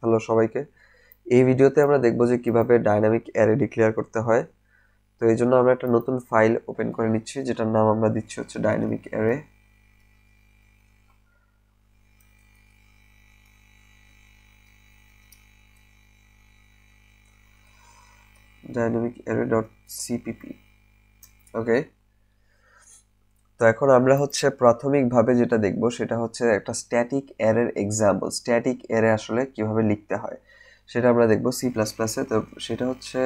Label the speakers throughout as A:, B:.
A: Hello সবাইকে। এই ভিডিওতে আমরা দেখব যে কিভাবে ডাইনামিক অ্যারে ডিক্লেয়ার করতে হয়। তো এই জন্য আমরা একটা নতুন ফাইল ওপেন করে নিচ্ছি, যেটার নাম আমরা দিচ্ছি হচ্ছে dynamic array. Dynamic array dot CPP. Okay, তো এখন আমরা হচ্ছে প্রাথমিকভাবে যেটা দেখব সেটা হচ্ছে একটা স্ট্যাটিক অ্যারের এক্সাম্পল। স্ট্যাটিক অ্যারে আসলে কিভাবে লিখতে হয় সেটা আমরা দেখব সি প্লাস প্লাসে। তো সেটা হচ্ছে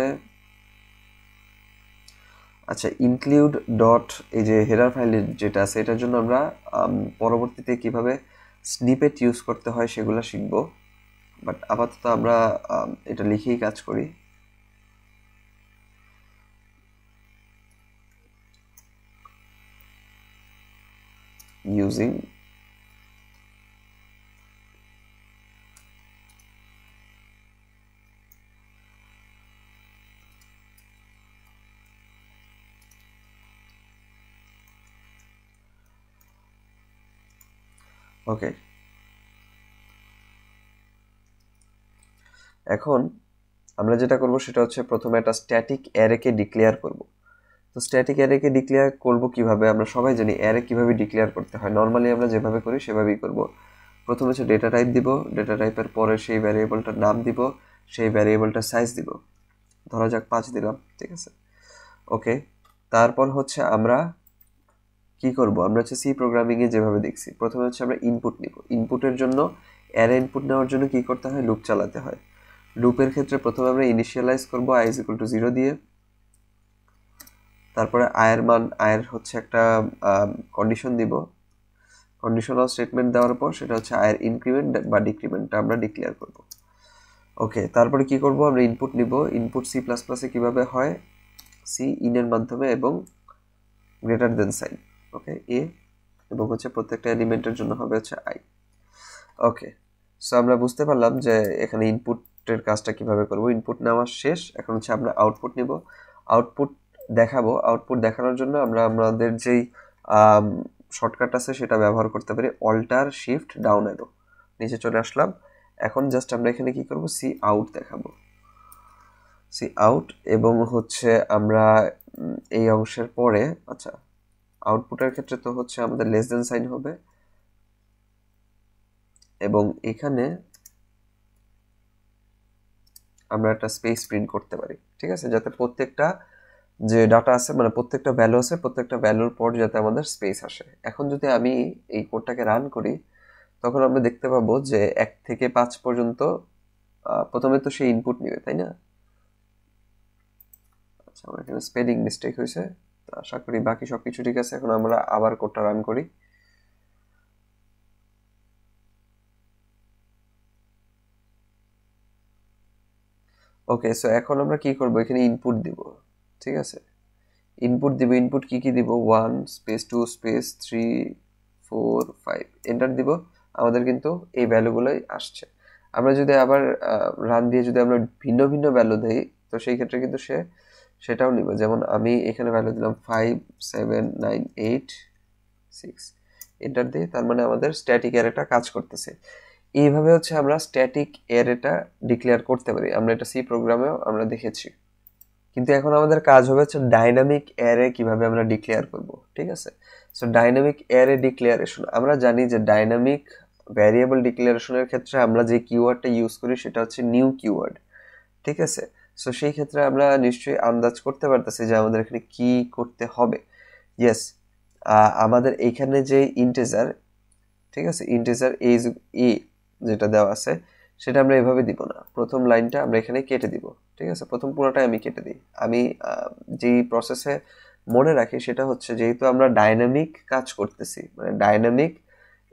A: আচ্ছা, ইনক্লুড ডট এই যে হেডার ফাইল যেটা আছে এটার জন্য আমরা পরবর্তীতে কিভাবে স্নিপেট ইউজ করতে হয় সেগুলো শিখব। বাট আপাতত আমরা এটা লিখেই কাজ করি। ইউজিং ওকে, এখন আমরা যেটা করব সেটা হচ্ছে প্রথমে একটা স্ট্যাটিক অ্যারেকে ডিক্লেয়ার করব। তো স্ট্যাটিক অ্যারেকে ডিক্লেয়ার করব কিভাবে? আমরা সবাই জানি অ্যারে কিভাবে ডিক্লেয়ার করতে হয়। নর্মালি আমরা যেভাবে করি সেভাবেই করব। প্রথমে হচ্ছে ডেটা টাইপ দিব, ডেটা টাইপের পরে সেই ভ্যারিয়েবলটার নাম দিব, সেই ভ্যারিয়েবলটার সাইজ দিব, ধরা যাক 5 দিলাম, ঠিক আছে। ওকে, তারপর হচ্ছে আমরা কি করব? আমরা হচ্ছে সি প্রোগ্রামিংয়ে যেভাবে দেখছি, প্রথমে হচ্ছে আমরা ইনপুট নিব। ইনপুটের জন্য অ্যারে ইনপুট নেওয়ার জন্য কি করতে হয়? লুপ চালাতে হয়। লুপের ক্ষেত্রে প্রথমে আমরা ইনিশিয়ালাইজ করব i = 0 দিয়ে। তারপরে আয়ের মান, আয়ের হচ্ছে একটা কন্ডিশন দিব। কন্ডিশনাল স্টেটমেন্ট দেওয়ার পর সেটা হচ্ছে আয়ের ইনক্রিমেন্ট বা ডিক্রিমেন্টটা আমরা ডিক্লেয়ার করব। ওকে, তারপরে কি করব? আমরা ইনপুট নিব। ইনপুট সি প্লাস প্লাসে কীভাবে হয়? সি ইনের মাধ্যমে এবং গ্রেটার দেন সাইন। ওকে, এ এবং হচ্ছে প্রত্যেকটা এলিমেন্টের জন্য হবে হচ্ছে আই। ওকে, সো আমরা বুঝতে পারলাম যে এখানে ইনপুটের কাজটা কিভাবে করব। ইনপুট নেওয়া শেষ, এখন হচ্ছে আমরা আউটপুট নিব। আউটপুট দেখাবো। আউটপুট দেখানোর জন্য আমরা আমাদের যেই শর্টকাট আছে সেটা ব্যবহার করতে পারি, অল্টার শিফট ডাউন অ্যারো। নিচে চলে আসলাম। এখন জাস্ট আমরা এখানে কি করব? সি আউট দেখাবো, সি আউট। এবং হচ্ছে আমরা এই অংশের পরে, আচ্ছা, আউটপুটের ক্ষেত্রে তো হচ্ছে আমাদের লেস দেন সাইন হবে এবং এখানে আমরা একটা স্পেস প্রিন্ট করতে পারি, ঠিক আছে, যাতে প্রত্যেকটা যে ডাটা আছে, মানে প্রত্যেকটা ভ্যালু আছে, প্রত্যেকটা ভ্যালুর পর যাতে আমাদের স্পেস আসে। এখন যদি আমি এই কোডটাকে রান করি তখন আমরা দেখতে পাবো যে 1 থেকে 5 পর্যন্ত প্রথমে তো সে ইনপুট নেবে, তাই না? আচ্ছা, আমার এখানে স্পেলিং মিস্টেক হয়েছে, তো আশা করি বাকি সবকিছু ঠিক আছে। এখন আমরা আবার কোডটা রান করি। ওকে, সো এখন আমরা কি করব? এখানে ইনপুট দিব, ঠিক আছে। ইনপুট দিব। ইনপুট কি কি দিব? 1 স্পেস 2 স্পেস 3 4 5, এন্টার দিব। আমাদের কিন্তু এই ভ্যালুগুলোই আসছে। আমরা যদি আবার রান দিয়ে যদি আমরা ভিন্ন ভিন্ন ভ্যালু দেই তো সেই ক্ষেত্রে কিন্তু সেটাও নিব। যেমন আমি এখানে ভ্যালু দিলাম 5 7 9 8 6, এন্টার দিই। তার মানে আমাদের স্ট্যাটিক অ্যারেটা কাজ করতেছে। এইভাবে হচ্ছে আমরা স্ট্যাটিক অ্যারেটা ডিক্লেয়ার করতে পারি। আমরা এটা সি প্রোগ্রামেও আমরা দেখেছি। কিন্তু এখন আমাদের কাজ হবে হচ্ছে ডাইনামিক অ্যারে কিভাবে আমরা ডিক্লেয়ার করব, ঠিক আছে। সো ডাইনামিক অ্যারে ডিক্লেয়ারেশন, আমরা জানি যে ডাইনামিক ভ্যারিয়েবল ডিক্লারেশনের ক্ষেত্রে আমরা যে কিওয়ার্ডটা ইউজ করি সেটা হচ্ছে নিউ কিওয়ার্ড, ঠিক আছে। সো সেই ক্ষেত্রে আমরা নিশ্চয়ই আন্দাজ করতে পারতেছি যে আমাদের এখানে কি করতে হবে। ইয়েস, আমাদের এইখানে যে ইন্টিজার, ঠিক আছে, ইন্টিজার এ যেটা দেওয়া আছে সেটা আমরা এভাবে দিব না। প্রথম লাইনটা আমরা এখানে কেটে দিব, ঠিক আছে। প্রথম পুরোটাই আমি কেটে দিই। আমি যেই প্রসেসে মনে রাখি সেটা হচ্ছে, যেহেতু আমরা ডাইনামিক কাজ করতেছি, মানে ডাইনামিক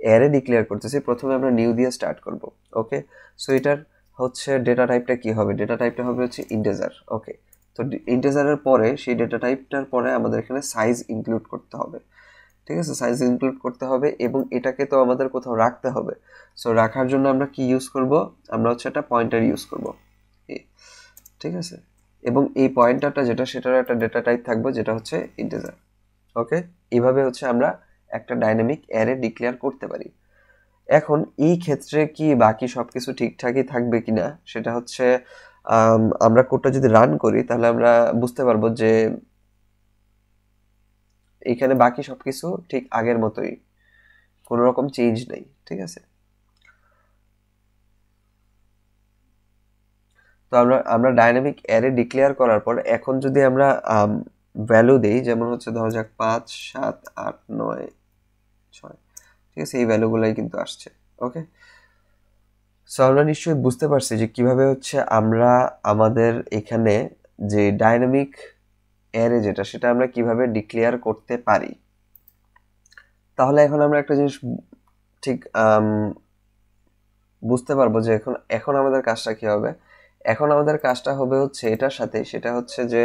A: অ্যারে ডিক্লেয়ার করতেছি, প্রথমে আমরা নিউ দিয়ে স্টার্ট করব। ওকে, সো এটার হচ্ছে ডেটা টাইপটা কি হবে? ডেটা টাইপটা হবে হচ্ছে ইন্টিজার। ওকে, তো ইন্টিজারের পরে সেই ডেটা টাইপটার পরে আমাদের এখানে সাইজ ইনক্লুড করতে হবে, ঠিক আছে। সাইজ ইনক্লুড করতে হবে এবং এটাকে তো আমাদের কোথাও রাখতে হবে। সো রাখার জন্য আমরা কি ইউজ করব? আমরা হচ্ছে একটা পয়েন্টার ইউজ করব, ঠিক আছে। এবং এই পয়েন্টারটা যেটা, সেটার একটা ডেটা টাইপ থাকবে যেটা হচ্ছে ইন্টিজার। ওকে, এইভাবে হচ্ছে আমরা একটা ডাইনামিক অ্যারে ডিক্লেয়ার করতে পারি। এখন এই ক্ষেত্রে কি বাকি সবকিছু ঠিকঠাকই থাকবে কিনা সেটা হচ্ছে আমরা কোডটা যদি রান করি তাহলে আমরা বুঝতে পারবো যে এখানে বাকি সবকিছু ঠিক আগের মতোই, কোনো রকম চেঞ্জ নেই। ঠিক আছে, তো আমরা ডাইনামিক অ্যারে ডিক্লেয়ার করার পর এখন যদি আমরা ভ্যালু দেই, যেমন হচ্ছে ধরা যাক 5 7 8 9 6, ঠিক আছে, এই ভ্যালুগুলাই কিন্তু আসছে। ওকে, সো আমরা নিশ্চয়ই বুঝতে পারছি যে কিভাবে হচ্ছে আমরা আমাদের এখানে যে ডাইনামিক অ্যারে যেটা সেটা আমরা কিভাবে ডিক্লেয়ার করতে পারি। তাহলে এখন আমরা একটা জিনিস ঠিক বুঝতে পারবো যে এখন আমাদের কাজটা কি হবে। এখন আমাদের কাজটা হবে হচ্ছে এটার সাথে, সেটা হচ্ছে যে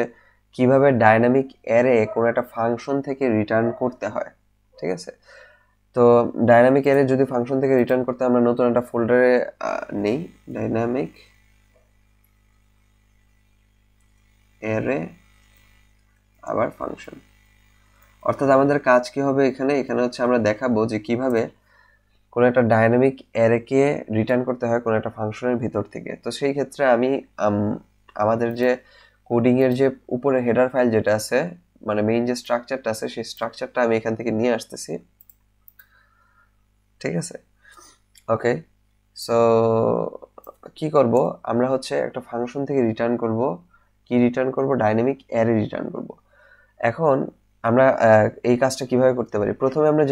A: কিভাবে ডাইনামিক অ্যারে কোনো একটা ফাংশন থেকে রিটার্ন করতে হয়। ঠিক আছে, তো ডাইনামিক অ্যারে যদি ফাংশন থেকে রিটার্ন করতে আমরা নতুন একটা ফোল্ডারে নেই, ডাইনামিক অ্যারে আবার ফাংশন। অর্থাৎ আমাদের কাজ কি হবে এখানে হচ্ছে আমরা দেখাবো যে কিভাবে কোনো একটা ডাইনামিক অ্যারেকে রিটার্ন করতে হয় কোনো একটা ফাংশনের ভিতর থেকে। তো সেই ক্ষেত্রে আমি আমাদের যে কোডিং এর যে উপরে হেডার ফাইল যেটা আছে, মানে মেইন যে স্ট্রাকচারটা আছে, সেই স্ট্রাকচারটা আমি এখান থেকে নিয়ে আসতেছি। ঠিক আছে, ওকে, সো কি করব আমরা হচ্ছে একটা ফাংশন থেকে রিটার্ন করব, কি রিটার্ন করব, ডাইনামিক অ্যারে রিটার্ন করব। এখন আমরা এই কাজটা কিভাবে করতে পারি, প্রথমে আমরা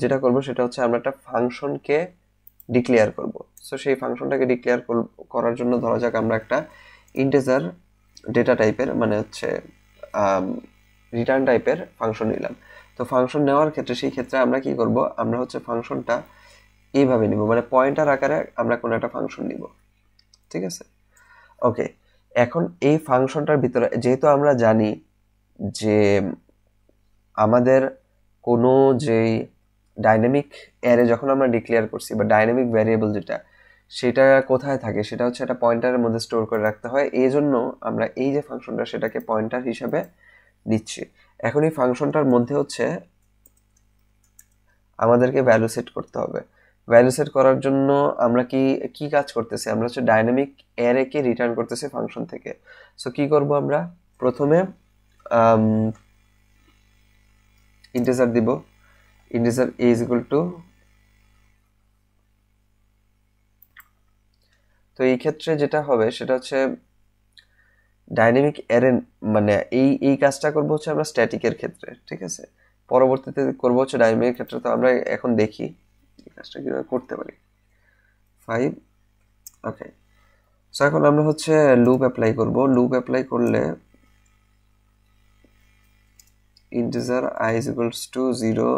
A: যেটা করব সেটা হচ্ছে আমরা একটা ফাংশনকে ডিক্লেয়ার করব। সো সেই ফাংশনটাকে ডিক্লেয়ার করার জন্য ধরা যাক আমরা একটা ইন্টিজার ডেটা টাইপের, মানে হচ্ছে রিটার্ন টাইপের ফাংশন নিলাম। তো ফাংশন নেওয়ার ক্ষেত্রে সেই ক্ষেত্রে আমরা কি করব, আমরা হচ্ছে ফাংশনটা এইভাবে নিব, মানে পয়েন্টার আকারে আমরা কোনো একটা ফাংশন নিব। ঠিক আছে, ওকে, এখন এই ফাংশনটার ভিতরে যেহেতু আমরা জানি যে আমাদের কোনো যেই ডাইনামিক অ্যারে যখন আমরা ডিক্লেয়ার করছি বা ডাইনামিক ভ্যারিয়েবল যেটা, সেটা কোথায় থাকে, সেটা হচ্ছে একটা পয়েন্টারের মধ্যে স্টোর করে রাখতে হয়। এই জন্য আমরা এই যে ফাংশনটা সেটাকে পয়েন্টার হিসাবে নিচ্ছি। এখন এই ফাংশনটার মধ্যে হচ্ছে আমাদেরকে ভ্যালু সেট করতে হবে। ভ্যালু সেট করার জন্য আমরা কি কাজ করতেছি, আমরা হচ্ছে ডাইনামিক অ্যারেকে রিটার্ন করতেছি ফাংশন থেকে। সো কি করব, আমরা প্রথমে ইন্টিজার দিব, integer a is equal to, তো এই ক্ষেত্রে যেটা হবে সেটা হচ্ছে ডাইনামিক অ্যারে, মানে এই কাজটা করব হচ্ছে আমরা স্ট্যাটিকের ক্ষেত্রে। ঠিক আছে, পরবর্তীতে করব হচ্ছে ডাইনামিকের ক্ষেত্রে। তো আমরা এখন দেখি এই কাজটা কিভাবে করতে পারি। 5, ওকে, সো এখন আমরা হচ্ছে লুপ অ্যাপ্লাই করব। লুপ অ্যাপ্লাই করলে integer i is equals to 0,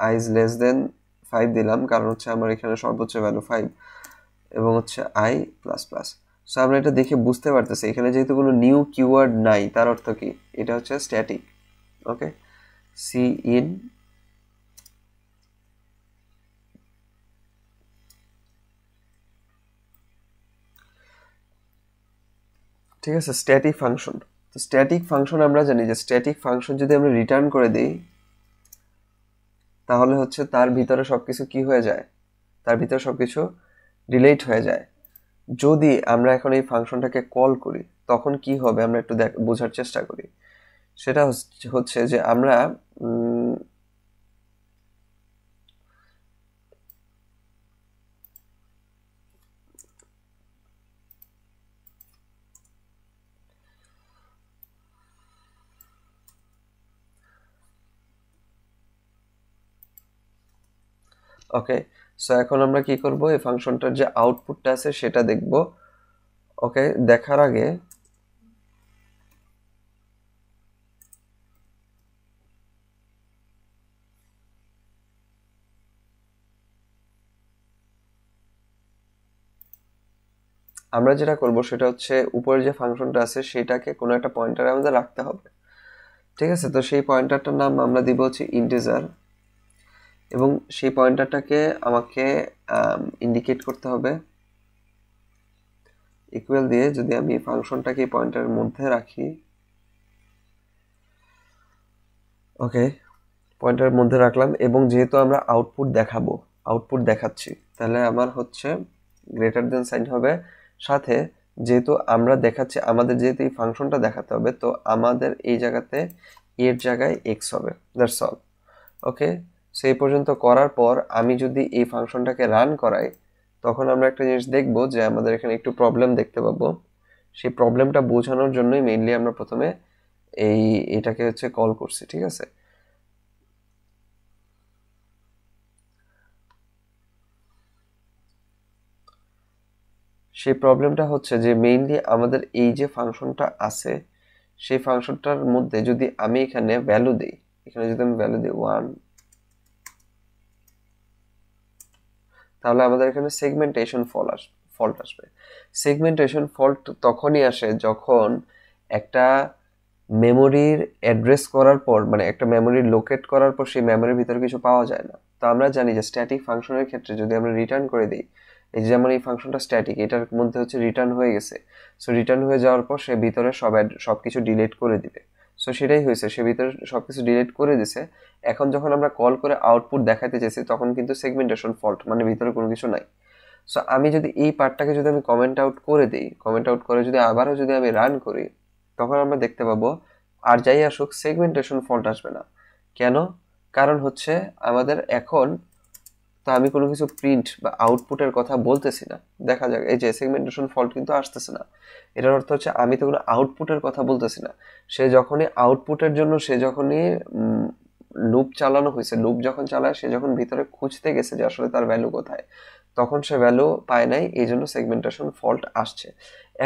A: i is less than 5 দিলাম, কারণ হচ্ছে আমার এখানে সর্বোচ্চ ভ্যালু 5, এবং হচ্ছে i প্লাস প্লাস। সো আমরা এটা দেখে বুঝতে পারতেছি এখানে যেহেতু কোনো নিউ কিওয়ার্ড নাই, তার অর্থ কি, এটা হচ্ছে স্ট্যাটিক। ওকে, সি ইন ঠিক আছে, স্ট্যাটিক ফাংশন। তো স্ট্যাটিক ফাংশন আমরা জানি যে স্ট্যাটিক ফাংশন যদি আমরা রিটার্ন করে দিই তাহলে হচ্ছে তার ভিতরে সবকিছু কি হয়ে যায়, তার ভিতরে সবকিছু ডিলিট হয়ে যায়। যদি আমরা এখন এই ফাংশনটাকে কল করি তখন কি হবে আমরা একটু বোঝার চেষ্টা করি। সেটা হচ্ছে যে আমরা ওকে, সো এখন আমরা কি করব, এই ফাংশনটার যে আউটপুটটা আছে সেটা দেখব। ওকে, দেখার আগে আমরা যেটা করব সেটা হচ্ছে উপরে যে ফাংশনটা আছে সেটাকে কোনো একটা পয়েন্টারে আমাদের রাখতে হবে। ঠিক আছে, তো সেই পয়েন্টারটার নাম আমরা দিব হচ্ছে ইন্টিজার, এবং সেই পয়েন্টারটাকে আমাকে ইন্ডিকেট করতে হবে ইকুয়াল দিয়ে। যদি আমি ফাংশনটাকে পয়েন্টারের মধ্যে রাখি, ওকে, পয়েন্টারের মধ্যে রাখলাম, এবং যেহেতু আমরা আউটপুট দেখাবো আউটপুট দেখাচ্ছি, তাহলে আমার হচ্ছে গ্রেটার দেন সাইন হবে, সাথে যেহেতু আমরা দেখাচ্ছি, আমাদের যেহেতু এই ফাংশনটা দেখাতে হবে, তো আমাদের এই জায়গাতে এর জায়গায় এক্স হবে। That's all. ওকে, সেই পর্যন্ত করার পর আমি যদি এই ফাংশনটাকে রান করাই, তখন আমরা একটা জিনিস দেখব যে আমাদের এখানে একটু প্রবলেম দেখতে পাবো। সেই প্রবলেমটা বোঝানোর জন্যই মেইনলি আমরা প্রথমে এটাকে হচ্ছে কল করছি, ঠিক আছে। সেই প্রবলেমটা হচ্ছে যে মেইনলি আমাদের এই যে ফাংশনটা আছে, সেই ফাংশনটার মধ্যে যদি আমি এখানে ভ্যালু দিই, এখানে যদি আমি ভ্যালু দিই 1, তাহলে আমাদের এখানে সেগমেন্টেশন ফল্ট আসবে। সেগমেন্টেশন ফল্ট তখনই আসে যখন একটা মেমোরির অ্যাড্রেস করার পর, মানে একটা মেমোরি লোকেট করার পর সেই মেমোরির ভিতরে কিছু পাওয়া যায় না। তো আমরা জানি যে স্ট্যাটিক ফাংশনের ক্ষেত্রে যদি আমরা রিটার্ন করে দিই, এই যেমন এই ফাংশনটা স্ট্যাটিক, এটার মধ্যে হচ্ছে রিটার্ন হয়ে গেছে, সো রিটার্ন হয়ে যাওয়ার পর সে ভিতরে সবকিছু ডিলিট করে দিবে। সো সেটাই হয়েছে, সে ভিতরে সবকিছু ডিলিট করে দিছে। এখন যখন আমরা কল করে আউটপুট দেখাতে চাইছি, তখন কিন্তু সেগমেন্টেশন ফল্ট, মানে ভিতরে কোনো কিছু নাই। সো আমি যদি এই পার্টটাকে যদি আমি কমেন্ট আউট করে দিই, কমেন্ট আউট করে যদি আবারও যদি আমি রান করি, তখন আমরা দেখতে পাবো আর যাই আসুক সেগমেন্টেশন ফল্ট আসবে না। কেন? কারণ হচ্ছে আমাদের এখন তো আমি কোনো কিছু প্রিন্ট বা আউটপুটের কথা বলতেছি না। দেখা যাক, এই যে সেগমেন্টেশন ফল্ট কিন্তু আসতেছে না, এটার অর্থ হচ্ছে আমি তো কোনো আউটপুটের কথা বলতেছি না। সে যখনই আউটপুটের জন্য সে যখনই লুপ চালানো হয়েছে, লুপ যখন চালায়, সে যখন ভিতরে খুঁজতে গেছে যে আসলে তার ভ্যালু কোথায়, তখন সে ভ্যালু পায় নাই, এই জন্য সেগমেন্টেশন ফল্ট আসছে।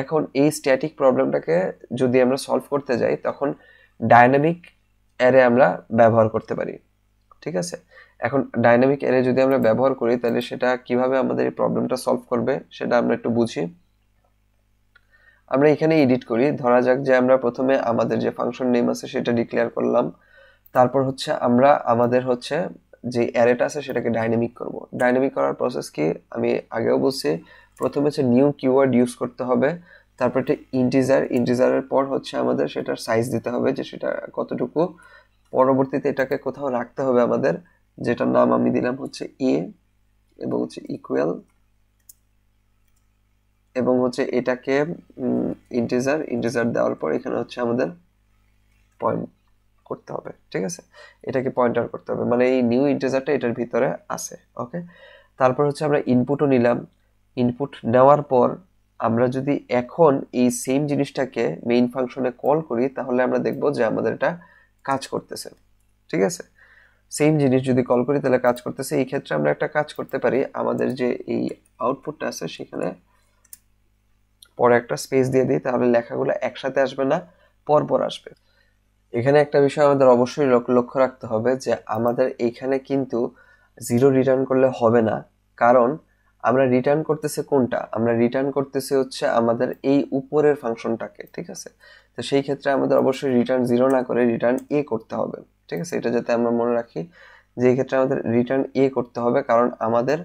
A: এখন এই স্ট্যাটিক প্রবলেমটাকে যদি আমরা সলভ করতে যাই, তখন ডাইনামিক অ্যারে আমরা ব্যবহার করতে পারি, ঠিক আছে। এখন ডাইনামিক অ্যারে যদি আমরা ব্যবহার করি, তাহলে সেটা কিভাবে আমাদের এই প্রবলেমটা সলভ করবে সেটা আমরা একটু বুঝি। আমরা এখানে এডিট করি, ধরা যাক যে আমরা প্রথমে আমাদের যে ফাংশন নেম আছে সেটা ডিক্লেয়ার করলাম, তারপর হচ্ছে আমরা আমাদের হচ্ছে যে অ্যারেটা আছে সেটাকে ডাইনামিক করব। ডাইনামিক করার প্রসেস কি আমি আগেও বলছি, প্রথমে হচ্ছে নিউ কিওয়ার্ড ইউজ করতে হবে, তারপর একটা ইন্টিজারের পর হচ্ছে আমাদের সেটার সাইজ দিতে হবে যে সেটা কতটুকু, পরবর্তীতে এটাকে কোথাও রাখতে হবে আমাদের, যেটার নাম আমি দিলাম হচ্ছে এ, এবং হচ্ছে ইকুয়াল, এবং হচ্ছে এটাকে ইন্টিজার দেওয়ার পর এখানে হচ্ছে আমাদের পয়েন্ট করতে হবে, ঠিক আছে। এটাকে পয়েন্টার করতে হবে, মানে এই নিউ ইন্টিজারটা এটার ভিতরে আছে। ওকে, তারপর হচ্ছে আমরা ইনপুটও নিলাম। ইনপুট নেওয়ার পর আমরা যদি এখন এই সেম জিনিসটাকে মেইন ফাংশনে কল করি, তাহলে আমরা দেখব যে আমাদের এটা কাজ করতেছে, ঠিক আছে। সেম জিনিস যদি কল করি তাহলে কাজ করতেছে। এই ক্ষেত্রে আমরা একটা কাজ করতে পারি, আমাদের যে এই আউটপুটটা আছে সেখানে পরে একটা স্পেস দিয়ে দিই, তাহলে লেখাগুলো একসাথে আসবে না, পরপর আসবে। এখানে একটা বিষয় আমাদের অবশ্যই লক্ষ্য রাখতে হবে যে আমাদের এইখানে কিন্তু 0 রিটার্ন করলে হবে না, কারণ আমরা রিটার্ন করতেছে কোনটা, আমরা রিটার্ন করতেছে হচ্ছে আমাদের এই উপরের ফাংশনটাকে, ঠিক আছে। তো সেই ক্ষেত্রে আমাদের অবশ্যই রিটার্ন 0 না করে রিটার্ন এ করতে হবে, ঠিক আছে। এটা যাতে আমরা মনে রাখি যে এই ক্ষেত্রে আমাদের রিটার্ন এ করতে হবে, কারণ আমাদের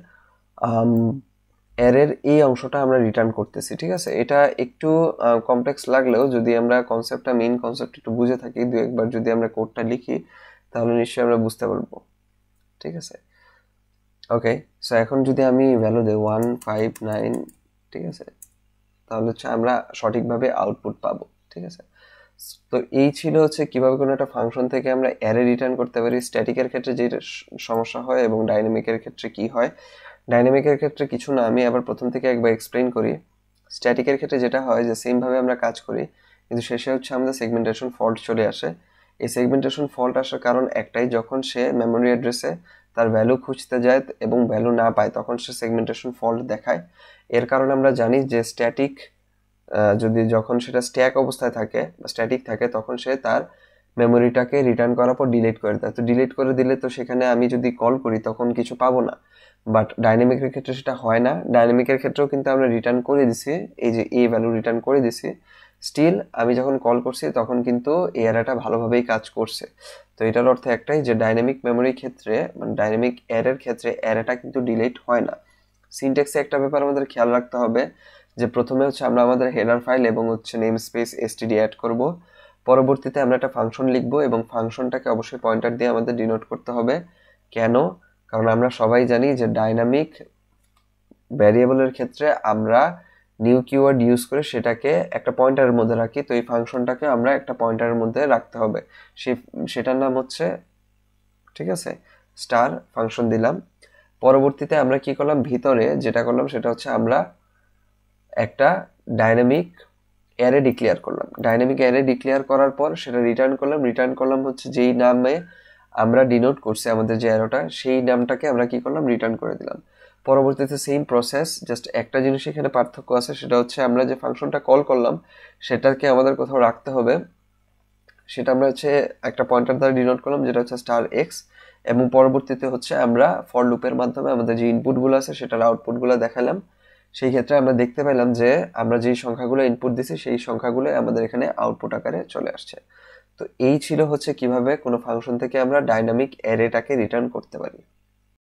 A: অ্যারের এই অংশটা আমরা রিটার্ন করতেছি, ঠিক আছে। এটা একটু কমপ্লেক্স লাগলেও যদি আমরা মেইন কনসেপ্ট একটু বুঝে থাকি, দু একবার যদি আমরা কোডটা লিখি, তাহলে নিশ্চয়ই আমরা বুঝতে পারবো, ঠিক আছে। ওকে, সো এখন যদি আমি ভ্যালু দেই 159, ঠিক আছে, তাহলে হচ্ছে আমরা সঠিকভাবে আউটপুট পাবো, ঠিক আছে। তো এই ছিল হচ্ছে কিভাবে কোনো একটা ফাংশন থেকে আমরা অ্যারে রিটার্ন করতে পারি। স্ট্যাটিকের ক্ষেত্রে যে সমস্যা হয় এবং ডাইনামিকের ক্ষেত্রে কি হয়। ডাইনামিকের ক্ষেত্রে কিছু না, আমি আবার প্রথম থেকে একবার এক্সপ্লেইন করি। স্ট্যাটিকের ক্ষেত্রে যেটা হয় যে সেমভাবে আমরা কাজ করি, কিন্তু শেষে হচ্ছে আমাদের সেগমেন্টেশন ফল্ট চলে আসে। এই সেগমেন্টেশন ফল্ট আসার কারণ একটাই, যখন সে মেমোরি অ্যাড্রেসে তার ভ্যালু খুঁজতে যায় এবং ভ্যালু না পায়, তখন সে সেগমেন্টেশন ফল্ট দেখায়। এর কারণে আমরা জানি যে স্ট্যাটিক যদি যখন সেটা স্ট্যাক অবস্থায় থাকে বা স্ট্যাটিক থাকে, তখন সে তার মেমোরিটাকে রিটার্ন করার পর ডিলিট করে দেয়। তো ডিলিট করে দিলে তো সেখানে আমি যদি কল করি তখন কিছু পাবো না, বাট ডাইনামিকের ক্ষেত্রে সেটা হয় না। ডাইনামিকের ক্ষেত্রেও কিন্তু আমরা রিটার্ন করে দিছি, এই যে এ ভ্যালু রিটার্ন করে দিছি, স্টিল আমি যখন কল করছি তখন কিন্তু এই অ্যারেটা ভালোভাবেই কাজ করছে। তো এটার অর্থ একটাই যে ডাইনামিক মেমোরির ক্ষেত্রে, মানে ডাইনামিক অ্যারের ক্ষেত্রে অ্যারেটা কিন্তু ডিলিট হয় না। সিনট্যাক্সে একটা ব্যাপার আমাদের খেয়াল রাখতে হবে যে প্রথমে হচ্ছে আমরা আমাদের হেডার ফাইল এবং হচ্ছে নেম স্পেস এসটিডি অ্যাড করব, পরবর্তীতে আমরা একটা ফাংশন লিখবো এবং ফাংশনটাকে অবশ্যই পয়েন্টার দিয়ে আমাদের ডিনোট করতে হবে। কেন? কারণ আমরা সবাই জানি যে ডাইনামিক ভ্যারিয়েবলের ক্ষেত্রে আমরা নিউ কিওয়ার্ড ইউজ করে সেটাকে একটা পয়েন্টারের মধ্যে রাখি। তো এই ফাংশনটাকে আমরা একটা পয়েন্টারের মধ্যে রাখতে হবে, সেটার নাম হচ্ছে, ঠিক আছে, স্টার ফাংশন দিলাম। পরবর্তীতে আমরা কি করলাম, ভিতরে যেটা করলাম সেটা হচ্ছে আমরা একটা ডাইনামিক অ্যারে ডিক্লেয়ার করলাম। ডাইনামিক অ্যারে ডিক্লেয়ার করার পর সেটা রিটার্ন করলাম হচ্ছে যেই নামে আমরা ডিনোট করছি আমাদের যে অ্যারোটা, সেই নামটাকে আমরা কি করলাম, রিটার্ন করে দিলাম। পরবর্তীতে সেম প্রসেস, জাস্ট একটা জিনিস এখানে পার্থক্য আছে, সেটা হচ্ছে আমরা যে ফাংশনটা কল করলাম সেটাকে আমাদের কোথাও রাখতে হবে। সেটা আমরা হচ্ছে একটা পয়েন্টার দ্বারা ডিনোট করলাম যেটা হচ্ছে স্টার এক্স, এবং পরবর্তীতে হচ্ছে আমরা ফর লুপের মাধ্যমে আমাদের যে ইনপুটগুলো আছে সেটার আউটপুটগুলো দেখালাম। সেই ক্ষেত্রে আমরা দেখতে পেলাম যে আমরা যেই সংখ্যাগুলো ইনপুট দিছি সেই সংখ্যাগুলো আমাদের এখানে আউটপুট আকারে চলে আসছে। তো এই ছিল হচ্ছে কিভাবে কোনো ফাংশন থেকে আমরা ডাইনামিক অ্যারেটাকে রিটার্ন করতে পারি।